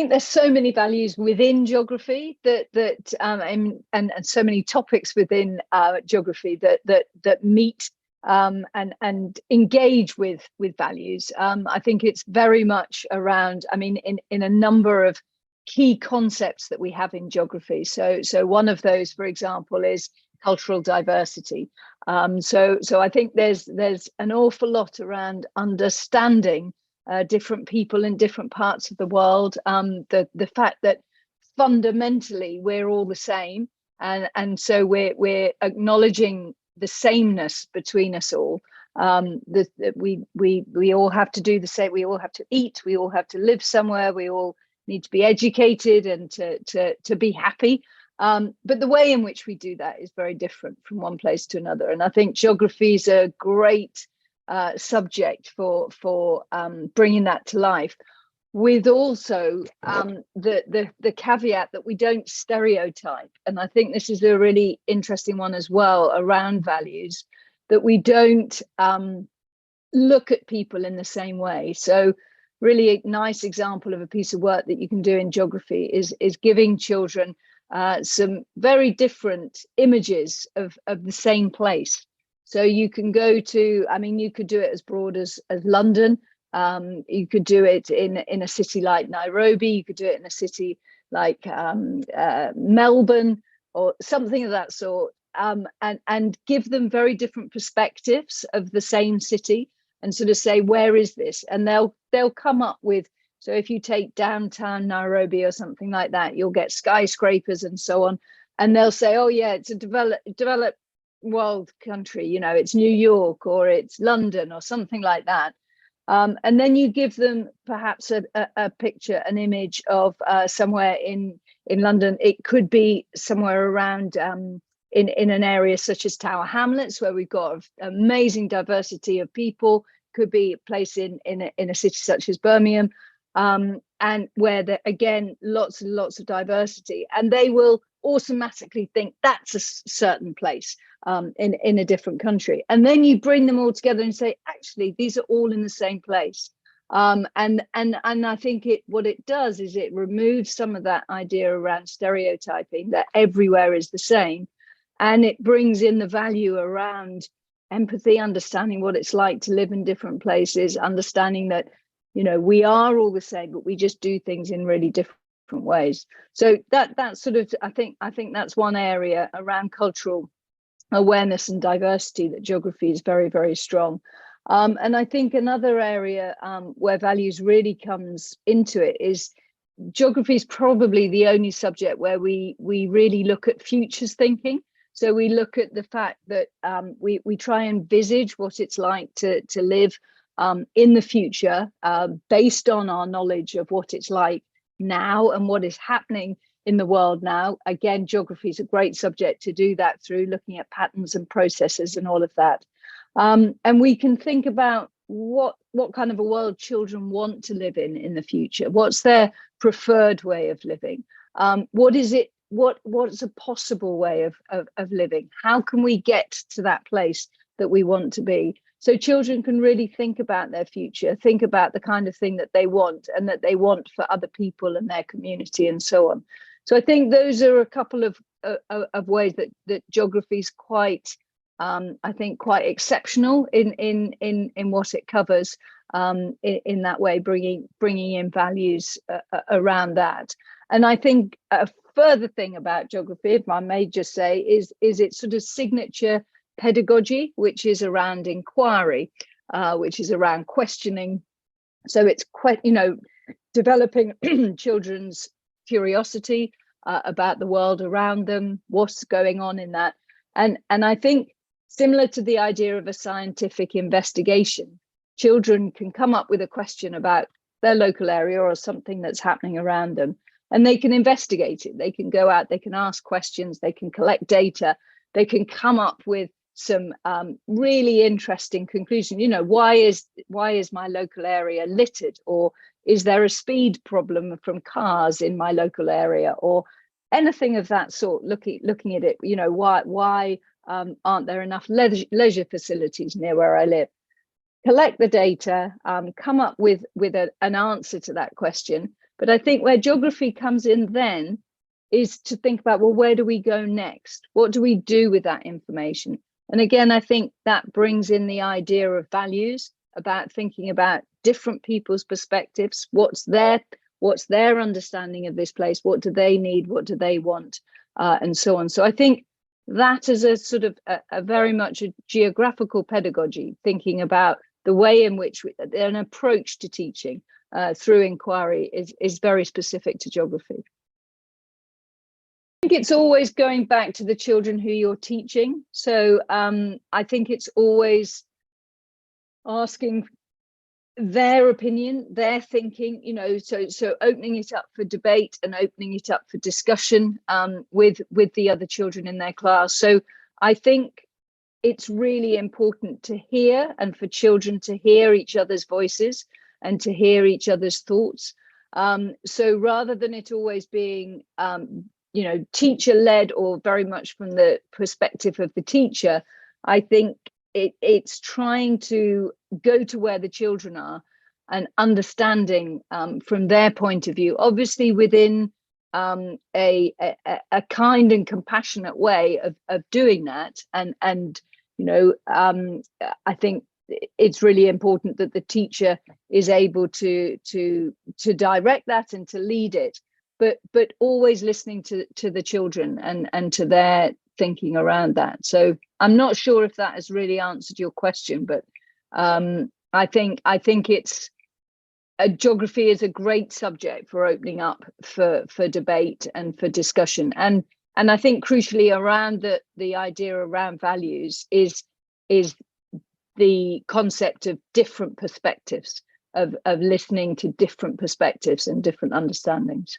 think there's so many values within geography and so many topics within geography that meet and engage with values. I think it's very much around, I mean, in a number of key concepts that we have in geography. So one of those, for example, is cultural diversity. So I think there's an awful lot around understanding different people in different parts of the world. The fact that fundamentally we're all the same, and so we're acknowledging the sameness between us all. That we all have to do the same. We all have to eat. We all have to live somewhere. We all need to be educated and to be happy. But the way in which we do that is very different from one place to another. And I think geography is a great subject for bringing that to life, with also the caveat that we don't stereotype. And I think this is a really interesting one as well around values, that we don't look at people in the same way. So really a nice example of a piece of work that you can do in geography is giving children some very different images of the same place. So you can go to, I mean, you could do it as broad as London. You could do it in a city like Nairobi. You could do it in a city like Melbourne or something of that sort, and give them very different perspectives of the same city, and sort of say, where is this? And they'll come up with, so if you take downtown Nairobi or something like that, you'll get skyscrapers and so on. And they'll say, oh yeah, it's a developed world country, you know, it's New York or it's London or something like that. And then you give them perhaps a picture, an image of somewhere in London. It could be somewhere around in an area such as Tower Hamlets, where we've got amazing diversity of people. Could be a place in a city such as Birmingham, and where there again lots and lots of diversity, and they will automatically think that's a certain place in a different country. And then you bring them all together and say, actually, these are all in the same place. And I think what it does is it removes some of that idea around stereotyping that everywhere is the same, and it brings in the value around empathy, understanding what it's like to live in different places, understanding that, you know, we are all the same, but we just do things in really different ways. So that's sort of, I think that's one area around cultural awareness and diversity that geography is very, very strong. And I think another area where values really comes into it is geography is probably the only subject where we really look at futures thinking. So we look at the fact that we try and envisage what it's like to live in the future based on our knowledge of what it's like now and what is happening in the world now. Again, geography is a great subject to do that through, looking at patterns and processes and all of that. And we can think about what kind of a world children want to live in the future. What's their preferred way of living? What is it? What's a possible way of living? How can we get to that place that we want to be? So children can really think about their future, think about the kind of thing that they want and that they want for other people and their community and so on. So I think those are a couple of ways that geography is quite, I think, quite exceptional in what it covers in that way, bringing in values around that. And I think a further thing about geography, if I may just say, is its sort of signature pedagogy, which is around inquiry, which is around questioning. So it's quite, you know, developing children's curiosity about the world around them, what's going on in that. And I think similar to the idea of a scientific investigation, children can come up with a question about their local area or something that's happening around them, and they can investigate it. They can go out, they can ask questions, they can collect data, they can come up with some really interesting conclusion. You know, why is my local area littered, or is there a speed problem from cars in my local area, or anything of that sort? Looking at it, you know, why aren't there enough leisure facilities near where I live? Collect the data, come up with an answer to that question, But I think where geography comes in then is to think about, well, where do we go next? What do we do with that information? And again, I think that brings in the idea of values, about thinking about different people's perspectives, what's their understanding of this place, what do they need, what do they want, and so on. So I think that is a sort of a very much a geographical pedagogy, thinking about the way in which an approach to teaching through inquiry is very specific to geography. I think it's always going back to the children who you're teaching. So I think it's always asking their opinion, their thinking, you know, so opening it up for debate and opening it up for discussion with the other children in their class. So I think it's really important to hear, and for children to hear each other's voices and to hear each other's thoughts. So rather than it always being you know, teacher-led or very much from the perspective of the teacher, I think it's trying to go to where the children are and understanding from their point of view, obviously within a kind and compassionate way of doing that. And you know, I think it's really important that the teacher is able to direct that and to lead it, but always listening to the children and to their thinking around that. So I'm not sure if that has really answered your question, but I think it's geography is a great subject for opening up for debate and for discussion, and I think crucially around the idea around values is the concept of different perspectives, of listening to different perspectives and different understandings.